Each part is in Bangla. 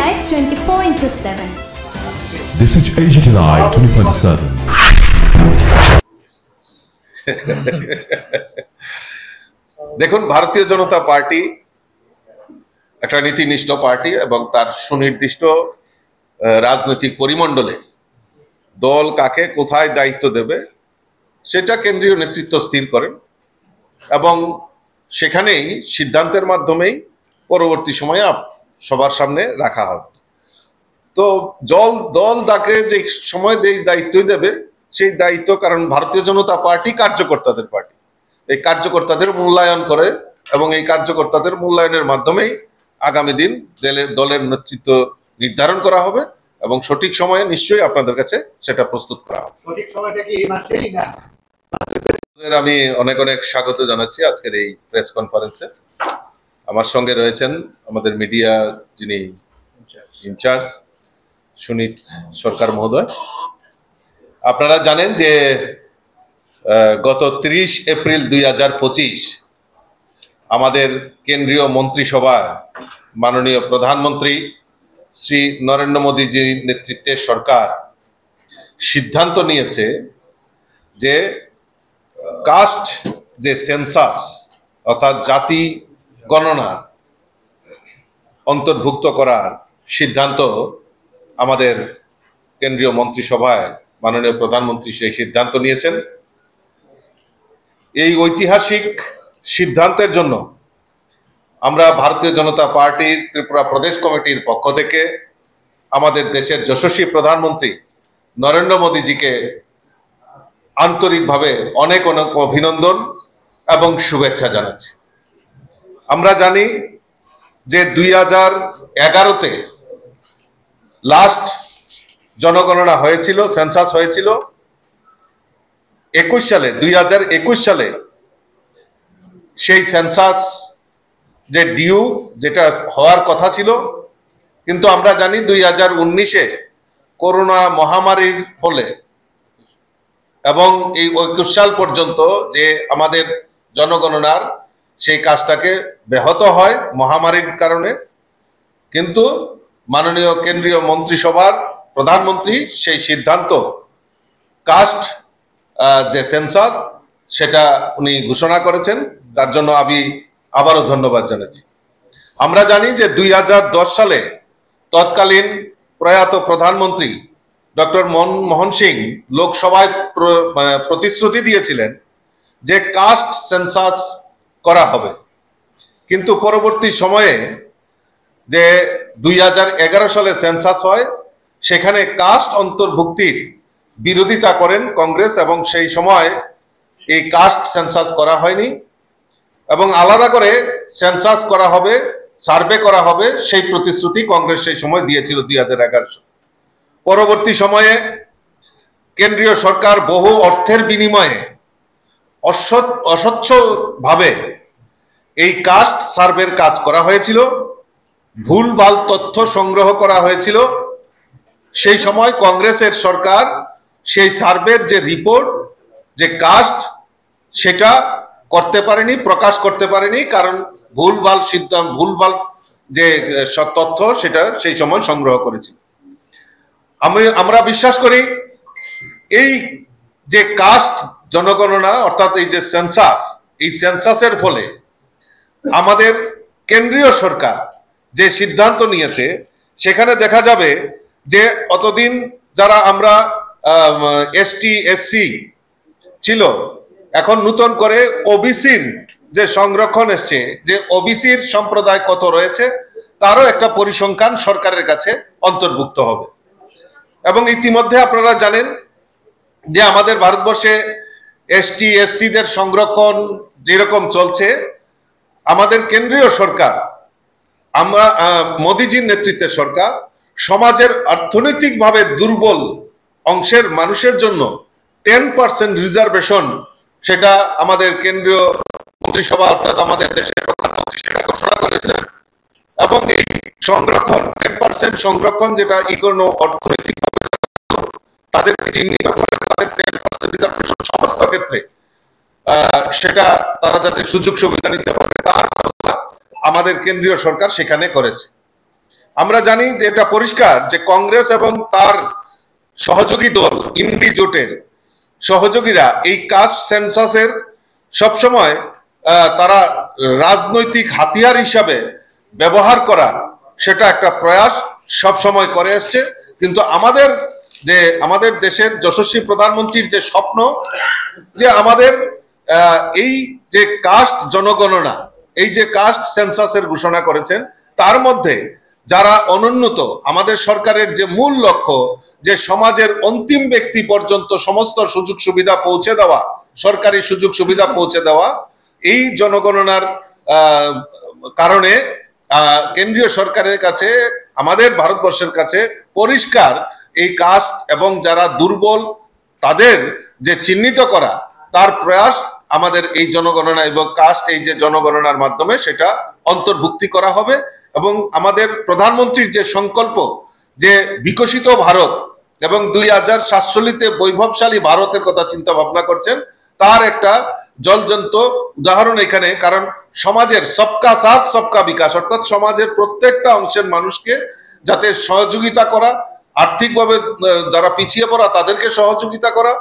Live 24/7. This is AGT Live 24/7. দেখুন, ভারতীয় জনতা পার্টি একটা নীতিনিষ্ঠ পার্টি এবং তার সুনির্দিষ্ট রাজনৈতিক পরিমণ্ডলে দল কাকে কোথায় দায়িত্ব দেবে সেটা কেন্দ্রীয় নেতৃত্ব স্থির করেন এবং সেখানেই সিদ্ধান্তের মাধ্যমেই পরবর্তী সময়ে সবার সামনে রাখা হবে। তো দল তাকে যে সময় দায়িত্বই দেবে সেই দায়িত্ব, কারণ ভারতীয় জনতা পার্টি কার্যকর্তাদের পার্টি, এই কার্যকর্তাদের মূল্যায়ন করে এবং এই কার্যকর্তাদের মূল্যায়নের মাধ্যমেই আগামী দিন দলের নেতৃত্ব নির্ধারণ করা হবে এবং সঠিক সময়ে নিশ্চয়ই আপনাদের কাছে সেটা প্রস্তুত করা হবে। সঠিক সময়টা কি এই মাসেই না? আমি অনেক অনেক স্বাগত জানাচ্ছি আজকের এই প্রেস কনফারেন্সে। আমার সঙ্গে রয়েছেন আমাদের মিডিয়া যিনি ইনচার্জ সুনীত সরকার মহোদয়। আপনারা জানেন যে গত 30 এপ্রিল 2025 আমাদের কেন্দ্রীয় মন্ত্রিসভায় মাননীয় প্রধানমন্ত্রী শ্রী নরেন্দ্র মোদীজির নেতৃত্বে সরকার সিদ্ধান্ত নিয়েছে যে কাস্ট যে সেন্সাস অর্থাৎ জাতি গণনা অন্তর্ভুক্ত করার সিদ্ধান্ত আমাদের কেন্দ্রীয় মন্ত্রিসভায় মাননীয় প্রধানমন্ত্রী সেই সিদ্ধান্ত নিয়েছেন। এই ঐতিহাসিক সিদ্ধান্তের জন্য আমরা ভারতীয় জনতা পার্টির ত্রিপুরা প্রদেশ কমিটির পক্ষ থেকে আমাদের দেশের যশস্বী প্রধানমন্ত্রী নরেন্দ্র মোদীজিকে আন্তরিকভাবে অনেক অনেক অভিনন্দন এবং শুভেচ্ছা জানাচ্ছি। আমরা জানি যে 2011-তে লাস্ট জনগণনা হয়েছিল, সেন্সাস হয়েছিল। 2021 সালে সেই সেন্সাস যে ডিউ যেটা হওয়ার কথা ছিল, কিন্তু আমরা জানি 2019-এ করোনা মহামারীর ফলে এবং এই 21 সাল পর্যন্ত যে আমাদের জনগণনার সেই কাজটাকে ব্যাহত হয় মহামারীর কারণে। কিন্তু মাননীয় কেন্দ্রীয় মন্ত্রিসভার প্রধানমন্ত্রী সেই সিদ্ধান্ত কাস্ট যে সেন্সাস সেটা উনি ঘোষণা করেছেন, তার জন্য আমি আবারও ধন্যবাদ জানাচ্ছি। আমরা জানি যে 2010 সালে তৎকালীন প্রয়াত প্রধানমন্ত্রী ডক্টর মনমোহন সিং লোকসভায় প্রতিশ্রুতি দিয়েছিলেন যে কাস্ট সেন্সাস করা হবে, কিন্তু পরবর্তী সময়ে যে 2011 সালে সেন্সাস হয় সেখানে কাস্ট অন্তর্ভুক্তির বিরোধিতা করেন কংগ্রেস এবং সেই সময় এই কাস্ট সেন্সাস করা হয়নি এবং আলাদা করে সেন্সাস করা হবে, সার্ভে করা হবে, সেই প্রতিশ্রুতি কংগ্রেস সেই সময় দিয়েছিল 2011 সালে। পরবর্তী সময়ে কেন্দ্রীয় সরকার বহু অর্থের বিনিময়ে অস্বচ্ছভাবে এই কাস্ট সার্ভের কাজ করা হয়েছিল, ভুলভাল তথ্য সংগ্রহ করা হয়েছিল। সেই সময় কংগ্রেসের সরকার সেই সার্ভের যে রিপোর্ট যে কাস্ট সেটা করতে পারেনি, প্রকাশ করতে পারেনি, কারণ ভুলভাল সিদ্ধান্ত, ভুলভাল যে তথ্য সেটা সেই সময় সংগ্রহ করেছিল। আমরা বিশ্বাস করি এই যে কাস্ট জনগণনা অর্থাৎ এই যে সেন্সাস, এই সেন্সাসের ফলে আমাদের কেন্দ্রীয় সরকার যে সিদ্ধান্ত নিয়েছে সেখানে দেখা যাবে যে অতদিন যারা আমরা এসটি এসসি ছিল, এখন নতুন করে ওবিসির যে সংরক্ষণ এসছে, যে ওবিসির সম্প্রদায় কত রয়েছে তারও একটা পরিসংখ্যান সরকারের কাছে অন্তর্ভুক্ত হবে। এবং ইতিমধ্যে আপনারা জানেন যে আমাদের ভারতবর্ষে এসটি এসসিদের সংরক্ষণ যেরকম চলছে, আমাদের কেন্দ্রীয় সরকার, আমরা মোদীজির নেতৃত্বের সরকার সমাজের অর্থনৈতিকভাবে দুর্বল অংশের মানুষের জন্য 10% রিজার্ভেশন সেটা আমাদের কেন্দ্রীয় মন্ত্রিসভা অর্থাৎ আমাদের দেশের প্রধানমন্ত্রী সেটা ঘোষণা করেছিলেন এবং এই সংরক্ষণ 10% সংরক্ষণ যেটা অর্থনৈতিকভাবে তাদেরকে চিহ্নিত করে তাদের 10% রিজার্ভেশন সমস্ত ক্ষেত্রে সেটা তারা যাতে সুযোগ সুবিধা নিতে পারে তার ব্যবস্থা আমাদের কেন্দ্রীয় সরকার সেখানে করেছে। আমরা জানি যে এটা পরিষ্কার যে কংগ্রেস এবং তার সহযোগী দল ইন্ডি জোটের সহযোগীরা এই কাস্ট সেন্সাসের সবসময় তারা রাজনৈতিক হাতিয়ার হিসাবে ব্যবহার করা, সেটা একটা প্রয়াস সবসময় করে আসছে। কিন্তু আমাদের দেশের যশস্বী প্রধানমন্ত্রীর যে স্বপ্ন, যে আমাদের এই যে কাস্ট জনগণনা, এই যে কাস্ট সেন্সাসের ঘোষণা করেছেন, তার মধ্যে যারা অনুন্নত, আমাদের সরকারের যে মূল লক্ষ্য যে সমাজের অন্তিম ব্যক্তি পর্যন্ত সমস্ত সুযোগ সুবিধা পৌঁছে দেওয়া, সরকারি সুযোগ সুবিধা পৌঁছে দেওয়া, এই জনগণনার কারণে কেন্দ্রীয় সরকারের কাছে, আমাদের ভারতবর্ষের কাছে পরিষ্কার এই কাস্ট এবং যারা দুর্বল তাদের যে চিহ্নিত করা, তার প্রয়াস আমাদের এই জনগণনা এবং কাস্ট এই যে জনগণনার মাধ্যমে সেটা অন্তর্ভুক্তি করা হবে। এবং আমাদের প্রধানমন্ত্রীর যে সংকল্প যে বিকশিত ভারত এবং 2047-তে বৈভবশালী ভারতের কথা চিন্তা ভাবনা করছেন, তার একটা জলজন্ত উদাহরণ এখানে। কারণ সমাজের সবকা সাথ সবকা বিকাশ, অর্থাৎ সমাজের প্রত্যেকটা অংশের মানুষকে যাতে সহযোগিতা করা, আর্থিকভাবে যারা পিছিয়ে পড়া তাদেরকে সহযোগিতা করা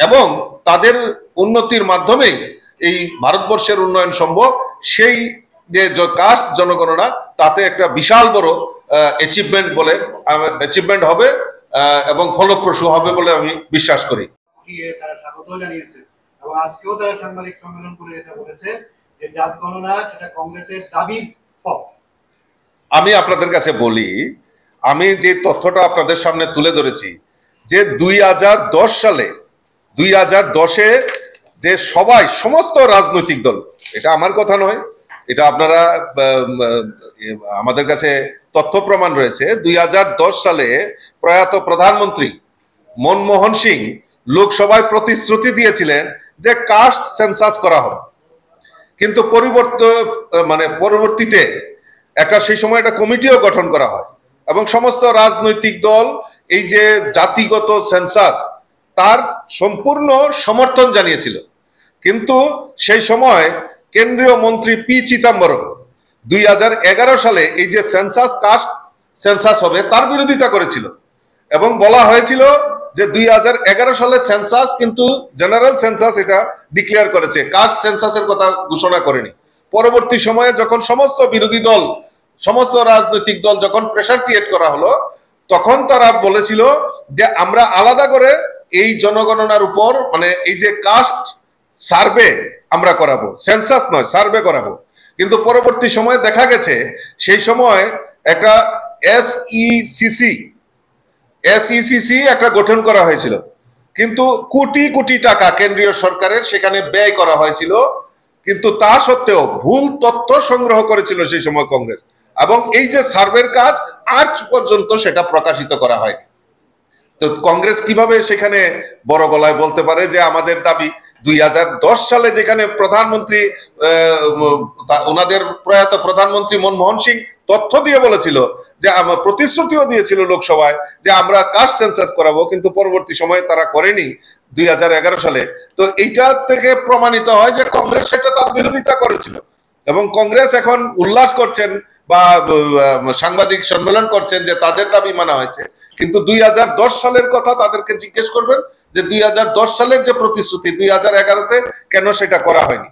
এবং তাদের উন্নতির মাধ্যমে এই ভারতবর্ষের উন্নয়ন সম্ভব, সেই যে কাস্ট জনগণনা তাতে একটা বিশাল বড় অ্যাচিভমেন্ট হবে এবং ফলপ্রসূ হবে বলে আমি বিশ্বাস করি। তারা স্বাগত জানিয়েছে এবং আজকেও তারা সাংবাদিক সম্মেলন করে এটা বলেছে যে জাত গণনা সেটা কংগ্রেসের দাবির ফল। আমি আপনাদের কাছে বলি, আমি যে তথ্যটা আপনাদের সামনে তুলে ধরেছি যে 2010 সালে 2010-এ যে সমস্ত রাজনৈতিক দল, এটা আমার কথা নয়, এটা আপনারা আমাদের কাছে তথ্য প্রমাণ রয়েছে, 2010 সালে প্রয়াত প্রধানমন্ত্রী মনমোহন সিং লোকসভায় প্রতিশ্রুতি দিয়েছিলেন যে কাস্ট সেন্সাস করা হবে। কিন্তু পরবর্তীতে সেই সময় একটা কমিটিও গঠন করা হয় এবং সমস্ত রাজনৈতিক দল এই যে জাতিগত সেন্সাস তার সম্পূর্ণ সমর্থন জানিয়েছিল। কিন্তু সেই সময় কেন্দ্রীয় মন্ত্রী পি চিদম্বরম 2011 সালে এই যে কাস্ট সেন্সাস হবে তার বিরোধিতা করেছিল এবং বলা হয়েছিল যে 2011 সালে সেন্সাস কিন্তু জেনারেল সেন্সাস এটা ডিক্লেয়ার করেছে, কাস্ট সেন্সাসের কথা ঘোষণা করেনি। পরবর্তী সময়ে যখন সমস্ত বিরোধী দল, সমস্ত রাজনৈতিক দল যখন প্রেসার ক্রিয়েট করা হলো, তখন তারা বলেছিল যে আমরা আলাদা করে এই জনগণনার উপর এই যে কাস্ট সার্ভে আমরা করাবো, সেন্সাস নয়, সার্ভে করাবো। কিন্তু পরবর্তী সময়ে দেখা গেছে সেই সময় একটা এসইসিসি একটা গঠন করা হয়েছিল, কিন্তু কোটি কোটি টাকা কেন্দ্রীয় সরকারের সেখানে ব্যয় করা হয়েছিল, কিন্তু তা সত্ত্বেও ভুল তথ্য সংগ্রহ করেছিল সেই সময় কংগ্রেস, এবং এই যে সার্ভের কাজ আজ পর্যন্ত সেটা প্রকাশিত করা হয়নি। তো কংগ্রেস কিভাবে সেখানে বড় গলায় বলতে পারে যে আমাদের দাবি 2010 সালে যেখানে প্রধানমন্ত্রী ওনাদের প্রয়াত প্রধানমন্ত্রী মনমোহন সিং তথ্য দিয়ে বলেছিল যে প্রতিশ্রুতিও দিয়েছিল লোকসভায় যে আমরা কাস্ট সেন্সাস করাবো, কিন্তু পরবর্তী সময়ে তারা করেনি 2011 সালে। তো এইটা থেকে প্রমাণিত হয় যে কংগ্রেস সেটা তার বিরোধিতা করেছিল এবং কংগ্রেস এখন উল্লাস করছেন বা সাংবাদিক সম্মেলন করছেন যে তাদের দাবি মানা হয়েছে। কিন্তু 2010 সালের কথা তাদেরকে জিজ্ঞেস করবেন যে 2010 সালের যে প্রতিশ্রুতি 2011-তে কেন সেটা করা হয়নি।